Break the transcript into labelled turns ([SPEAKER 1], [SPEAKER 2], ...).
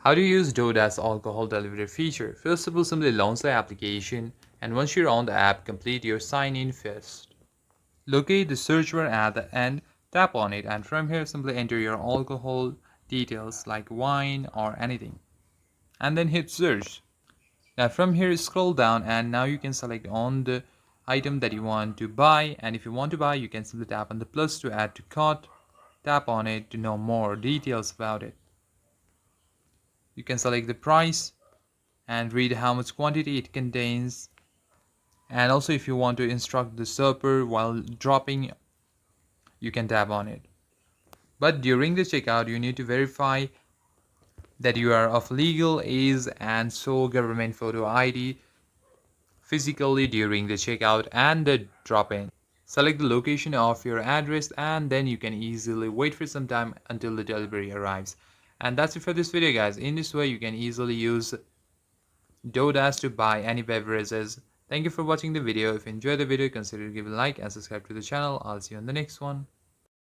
[SPEAKER 1] How to use DoorDash alcohol delivery feature? First of all, simply launch the application, and once you're on the app, complete your sign in first. Locate the search bar at the end, tap on it, and from here simply enter your alcohol details like wine or anything, and then hit search. Now from here scroll down, and now you can select on the item that you want to buy, and if you want to buy you can simply tap on the plus to add to cart, tap on it to know more details about it. You can select the price and read how much quantity it contains, and also if you want to instruct the server while dropping, you can tap on it. But during the checkout you need to verify that you are of legal age and show government photo ID physically during the checkout and the drop-in. Select the location of your address, and then you can easily wait for some time until the delivery arrives. And that's it for this video, guys. In this way you can easily use DoorDash to buy any beverages. Thank you for watching the video. If you enjoyed the video, consider giving a like and subscribe to the channel. I'll see you on the next one.